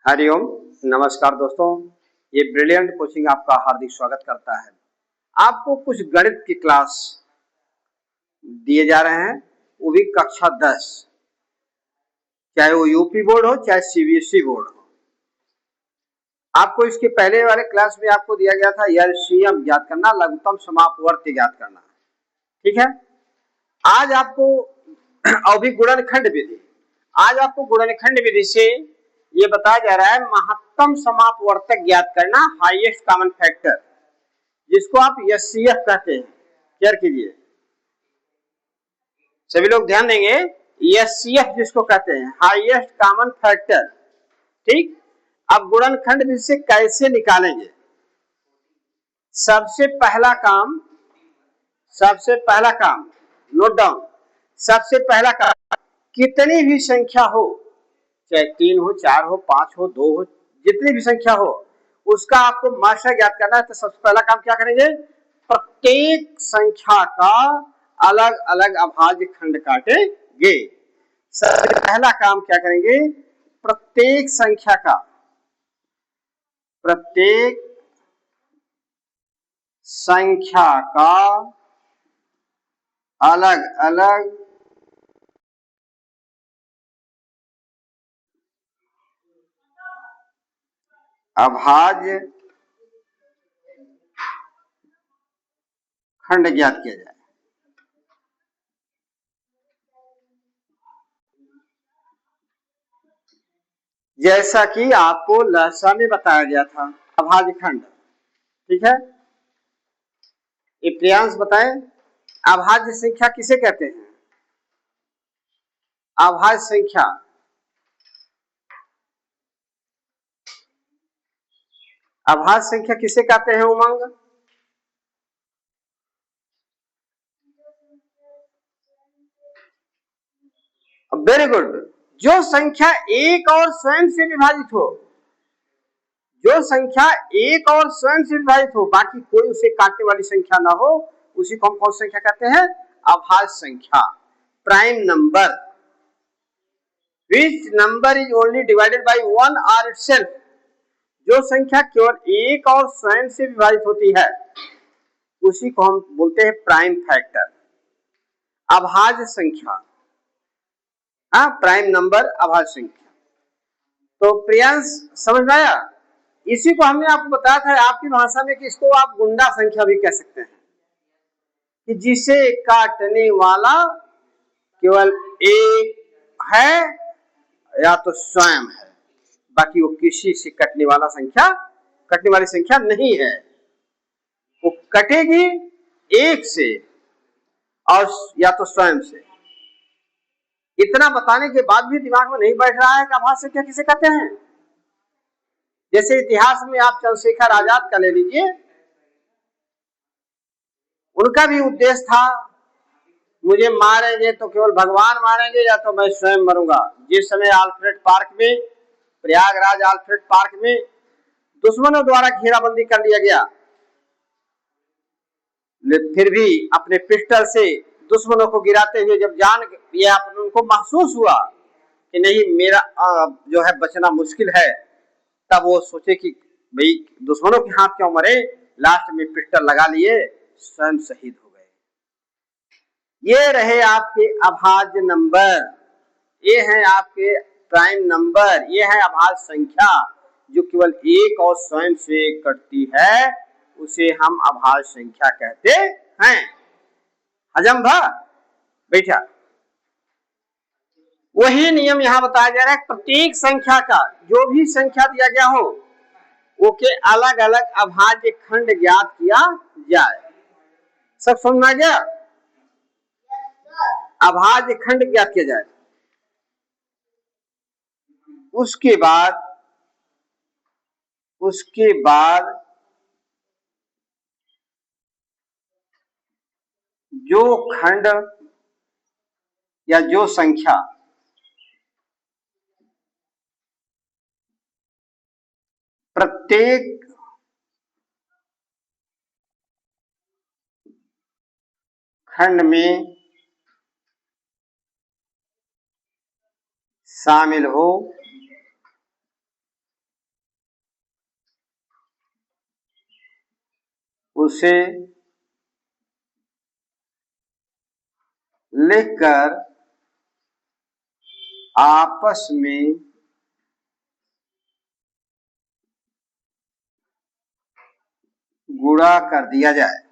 हरिओम। नमस्कार दोस्तों, ये ब्रिलियंट कोचिंग आपका हार्दिक स्वागत करता है। आपको कुछ गणित की क्लास दिए जा रहे हैं, वो भी कक्षा 10, चाहे वो यूपी बोर्ड हो चाहे सीबीएसई बोर्ड हो। आपको इसके पहले वाले क्लास में आपको दिया गया था एलसीएम ज्ञात करना, लघुत्तम समापवर्ती ज्ञात करना। ठीक है, आज आपको और भी गुणनखंड विधि, आज आपको गुणनखंड विधि से ये बताया जा रहा है महत्तम समापवर्तक ज्ञात करना, हाईएस्ट कॉमन फैक्टर, जिसको आप एचसीएफ कहते हैं। क्लियर कीजिए, सभी लोग ध्यान देंगे। एचसीएफ जिसको कहते हैं, हाईएस्ट कॉमन फैक्टर। ठीक, अब गुणनखंड विधि से कैसे निकालेंगे? सबसे पहला काम नोट डाउन। सबसे पहला काम, कितनी भी संख्या हो, चाहे 3 हो, 4 हो, 5 हो, 2 हो, जितनी भी संख्या हो, उसका आपको मात्रा ज्ञात करना है। तो सबसे पहला काम क्या करेंगे? प्रत्येक संख्या का अलग अलग अभाज्य खंड काटेंगे। सबसे पहला काम क्या करेंगे? प्रत्येक संख्या का अलग अलग अभाज्य खंड ज्ञात किया जाए। जैसा कि आपको लहसा में बताया गया था, अभाज्य खंड। ठीक है, ये प्रियांश बताएं, अभाज्य संख्या किसे कहते हैं? अभाज्य संख्या किसे कहते हैं? उमंग, वेरी गुड। जो संख्या एक और स्वयं से विभाजित हो, जो संख्या एक और स्वयं से विभाजित हो, बाकी कोई उसे काटने वाली संख्या ना हो, उसी को हम कौन संख्या कहते हैं? अभाज्य संख्या। Prime number, which number is only divided by one or itself, जो संख्या केवल एक और स्वयं से विभाजित होती है, उसी को हम बोलते हैं प्राइम फैक्टर, अभाज्य संख्या। प्राइम नंबर, अभाज्य संख्या। तो प्रियांश समझ में आया? इसी को हमने आपको बताया था आपकी भाषा में कि इसको आप गुंडा संख्या भी कह सकते हैं, कि जिसे काटने वाला केवल एक है या तो स्वयं है, बाकी वो किसी से कटने वाली संख्या नहीं है। वो कटेगी एक से और या तो स्वयं से। इतना बताने के बाद भी दिमाग में नहीं बैठ रहा है कि अभाज्य संख्या किसे कहते हैं? जैसे इतिहास में आप चंद्रशेखर आजाद का ले लीजिए, उनका भी उद्देश्य था मुझे मारेंगे तो केवल भगवान मारेंगे या तो मैं स्वयं मरूंगा। जिस समय आल्फ्रेड पार्क में, प्रयागराज आल्फ्रेड पार्क में दुश्मनों द्वारा घेराबंदी कर लिया गया, फिर भी अपने पिस्टल से दुश्मनों को गिराते हुए जब उनको महसूस हुआ कि नहीं मेरा जो है बचना मुश्किल है, तब वो सोचे कि भाई दुश्मनों के हाथ क्यों मरे, लास्ट में पिस्टल लगा लिए, स्वयं शहीद हो गए। ये रहे आपके अभाज्य नंबर, ये है आपके प्राइम नंबर, ये है अभाज्य संख्या जो केवल एक और स्वयं से कटती है, उसे हम अभाज्य संख्या कहते हैं। हजम भा बैठा। वही नियम यहां बताया जा रहा है, प्रत्येक संख्या का, जो भी संख्या दिया गया हो, वो के अलग अलग अभाज्य खंड ज्ञात किया जाए। सब समझ में आ गया? अभाज्य खंड ज्ञात किया जाए। उसके बाद जो खंड या जो संख्या प्रत्येक खंड में शामिल हो, उसे लिखकर आपस में गुणा कर दिया जाए।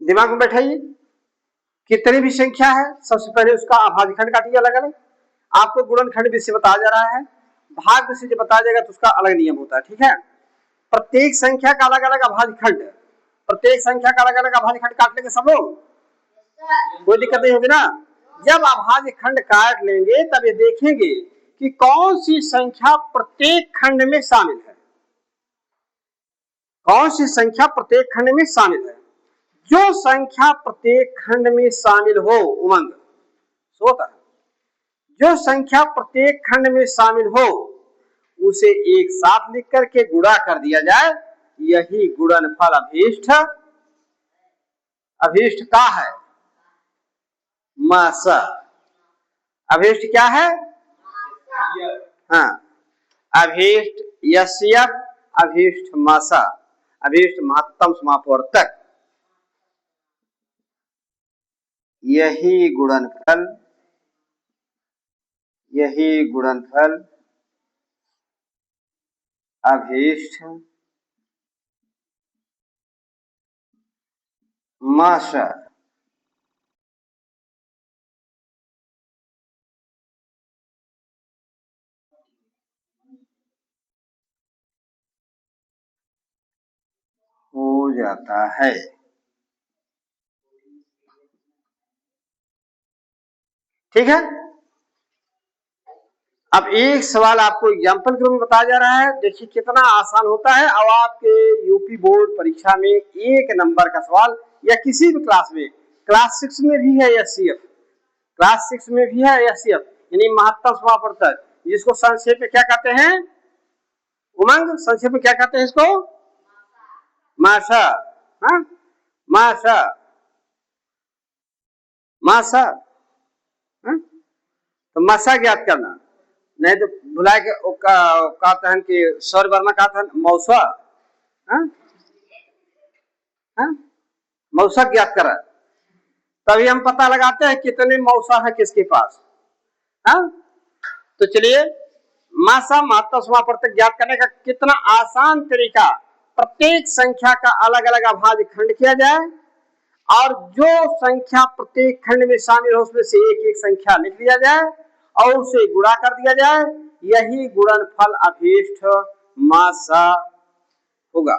दिमाग में बैठाइए, कितनी भी संख्या है सबसे पहले उसका अभाज्य खंड काटिए अलग अलग। आपको गुणनखंड विषय बताया जा रहा है, भाग विषय जब बताया जाएगा तो उसका अलग नियम होता है, ठीक है। प्रत्येक संख्या का अलग अलग अभाज्य खंड, प्रत्येक संख्या का अलग अलग अभाज्य खंड काट लेंगे सब लोग, कोई दिक्कत नहीं होगी ना। जब अभाज्य खंड काट लेंगे तब ये देखेंगे कि कौन सी संख्या प्रत्येक खंड में शामिल है, कौन सी संख्या प्रत्येक खंड में शामिल है। जो संख्या प्रत्येक खंड में शामिल हो, उमंग सोता, जो संख्या प्रत्येक खंड में शामिल हो उसे एक साथ लिख करके गुणा कर दिया जाए, यही गुणनफल अभीष्ट अभीष्ट का है मास। अभीष्ट क्या है? हाँ, अभीष्ट यस्यप अभीष्ट मासा, अभीष्ट महत्तम समापवर्तक, यही गुणनफल, यही गुणनफल अभीष्ट मास। हो जाता है। ठीक है, अब एक सवाल आपको एग्जाम्पल के रूप में बताया जा रहा है, देखिए कितना आसान होता है। अब आपके यूपी बोर्ड परीक्षा में 1 नंबर का सवाल या किसी भी क्लास में, क्लास 6 में भी है एचसीएफ, क्लास 6 में भी है एचसीएफ यानी महत्तम समापवर्तक, जिसको संक्षेप में क्या कहते हैं उमंग, संक्षेप में क्या कहते हैं इसको? मासा। हाँ, मासा, मासा। हाँ? तो मासा ज्ञात करना, नहीं तो भुला के कहते हैं कि सौर वर्मा कहते हैं मौसा। हाँ? हाँ? मौसा ज्ञात करा, तभी हम पता लगाते हैं कितने मौसा है किसके पास। हाँ? तो चलिए, मासा महत्तम समापवर्तक ज्ञात करने का कितना आसान तरीका, प्रत्येक संख्या का अलग अलग अभाज्य खंड किया जाए और जो संख्या प्रत्येक खंड में शामिल हो उसमें से एक एक संख्या लिख लिया जाए और उसे गुणा कर दिया जाए, यही गुणनफल अभीष्ट मासा होगा।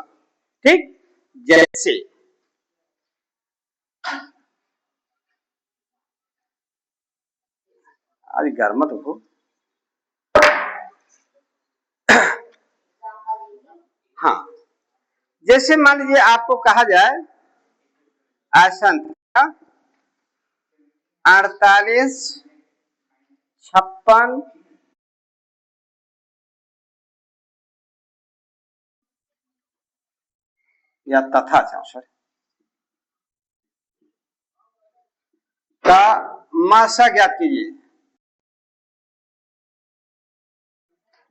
ठीक, जैसे आज घर मत हो। हाँ, जैसे मान लीजिए आपको कहा जाए आसन 48, 56 या तथा 64 का मासा ज्ञात कीजिए,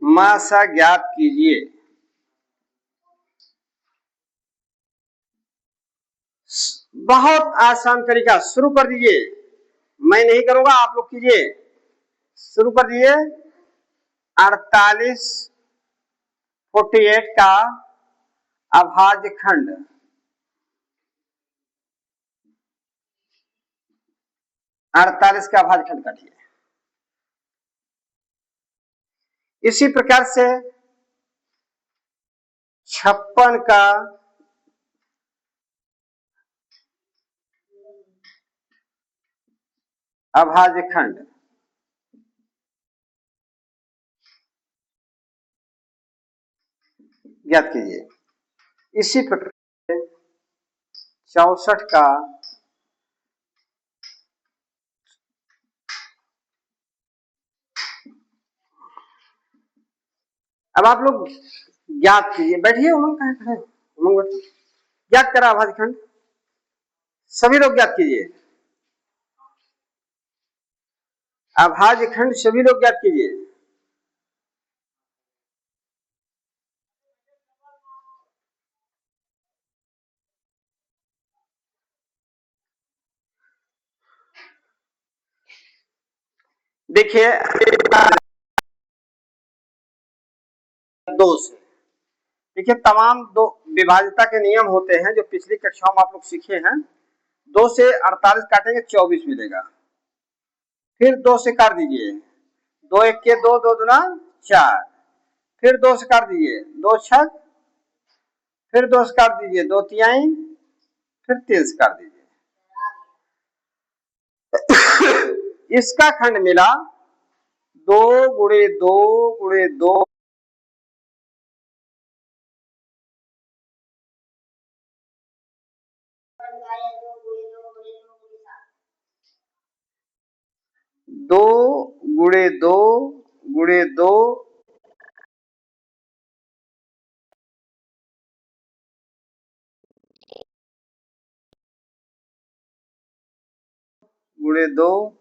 मासा ज्ञात कीजिए। बहुत आसान तरीका, शुरू कर दीजिए, मैं नहीं करूंगा आप लोग कीजिए, शुरू कर दीजिए। 48 48 का अभाज्य खंड, 48 का अभाज्य खंड काटिए। इसी प्रकार से 56 का अभाज्य खंड, ज्ञात कीजिए। इसी प्रकार से 64 का अब आप लोग ज्ञात कीजिए, बैठिए उमंग, कहाँ खड़े उमंग, बैठिए, ज्ञात करा अभाज्य खंड, सभी लोग ज्ञात कीजिए, अभाज्य खंड सभी लोग ज्ञात कीजिए। देखिए 2 से, देखिए तमाम दो विभाज्यता के नियम होते हैं जो पिछली कक्षाओं में आप लोग सीखे हैं। 2 से 48 काटेंगे 24 मिलेगा, फिर 2 से काट दीजिए, 2 एक के 2, 2 दूना 4, फिर 2 से काट दीजिए, 2 छक, फिर 2 से काट दीजिए, 2 तिहाई, फिर 3 से काट दीजिए। इसका खंड मिला 2 गुणे 2 गुणे 2 2 गुणे 2 गुणे 2 गुणे 2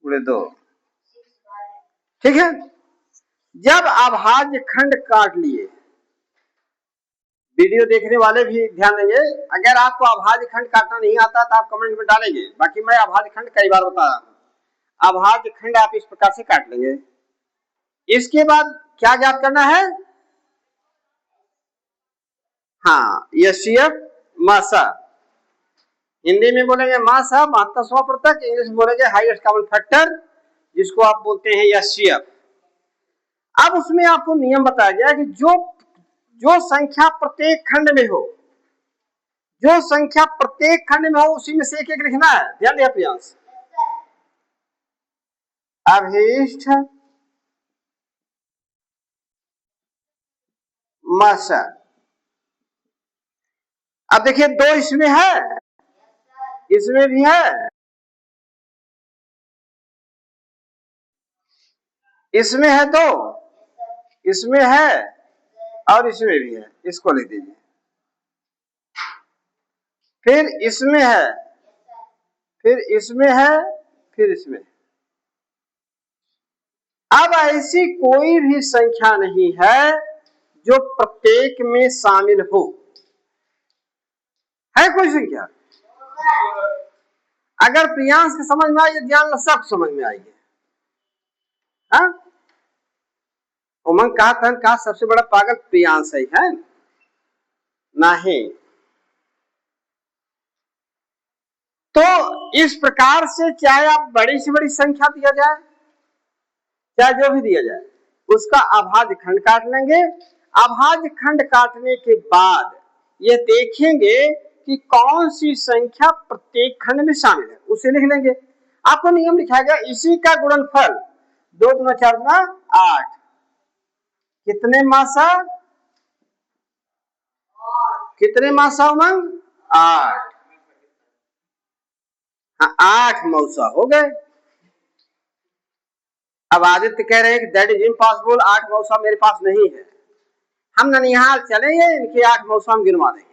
गुणे 2, ठीक है। जब अभाज्य खंड काट लिए, वीडियो देखने वाले भी ध्यान देंगे, अगर आपको अभाज्य खंड काटना नहीं आता तो आप कमेंट में डालेंगे, बाकी मैं अभाज्य खंड कई बार बता रहा हूं। अभाज्य खंड आप इस प्रकार से काट लेंगे। इसके बाद क्या ज्ञात करना है? हाँ, एचसीएफ मासा, हिंदी में बोलेंगे मासा 72% इंग्लिश में बोलेंगे हाईएस्ट कॉमन फैक्टर, जिसको आप बोलते हैं एचसीएफ। अब उसमें आपको नियम बताया गया कि जो संख्या प्रत्येक खंड में हो, जो संख्या प्रत्येक खंड में हो उसी में से एक एक लिखना है। ध्यान दिया प्रियांश, अभिष्ट मासा। अब देखिए 2 इसमें है, इसमें भी है, इसमें है 2, इसमें है और इसमें भी है, इसको लिख दीजिए। फिर इसमें है, फिर इसमें है, फिर इसमें। अब ऐसी कोई भी संख्या नहीं है जो प्रत्येक में शामिल हो। है कोई संख्या? अगर प्रियांश के समझ में आएगी, ध्यान सब समझ में आएगी। हाँ, उमंग कहा सबसे बड़ा पागल प्रियांश है नहीं। तो इस प्रकार से चाहे आप बड़ी से बड़ी संख्या दिया जाए, चाहे जो भी दिया जाए, उसका अभाज्य खंड काट लेंगे। अभाज्य खंड काटने के बाद ये देखेंगे कि कौन सी संख्या प्रत्येक खंड में शामिल है, उसे लिख लेंगे। आपको नियम लिखा गया, इसी का गुणनफल 2 दूना 4 दूना 8, कितने मासा? कितने मासा उमंग? 8। हाँ, 8 मौसा हो गए। अब आदित्य कह रहे हैं कि दैट इज इम्पॉसिबल, 8 मौसा मेरे पास नहीं है। हम ननिहाल चलेंगे, इनके 8 मौसा हम गिनवा देंगे।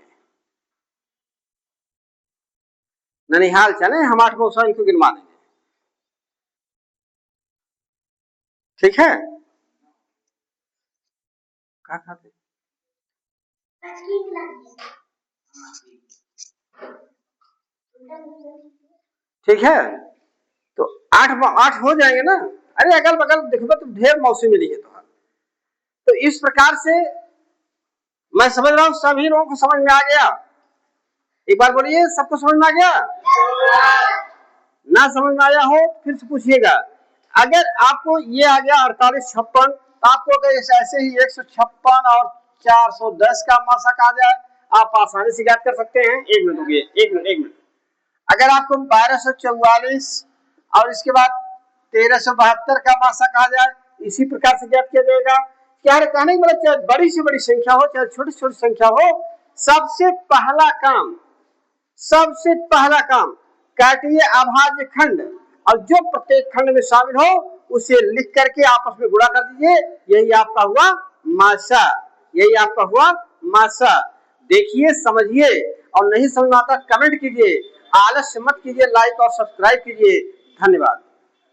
ननिहाल चले, हम 8 मौसा इनको गिनवा देंगे, ठीक है। क्या खाते? ठीक है, तो 8 हो जाएंगे ना। अरे अगल बगल देखो तो ढेर मौसी मिली है। तो इस प्रकार से मैं समझ रहा हूं सभी लोगों को समझ में आ गया। एक बार बोलिए, सबको समझ में आ गया? ना समझ में आया हो फिर से पूछिएगा। अगर आपको ये आ गया 48 56, तो आपको अगर ऐसे ही 156 और 410 का मासक आ जाए, आप आसानी से ज्ञात कर सकते हैं। 1 मिनट रुकिए, 1 मिनट। अगर आपको 1244 और इसके बाद 1372 का मासक आ जाए, इसी प्रकार से ज्ञात किया जाएगा। क्या कहने का मतलब, चाहे बड़ी से बड़ी संख्या हो चाहे छोटी से छोटी संख्या हो, सबसे पहला काम काटिए अभाज्य खंड, और जो प्रत्येक खंड में शामिल हो उसे लिख करके आपस में गुणा कर दीजिए। यही आपका हुआ मासा, यही आपका हुआ मासा। देखिए, समझिए, और नहीं समझ में आता कमेंट कीजिए, आलस्य मत कीजिए, लाइक और सब्सक्राइब कीजिए। धन्यवाद।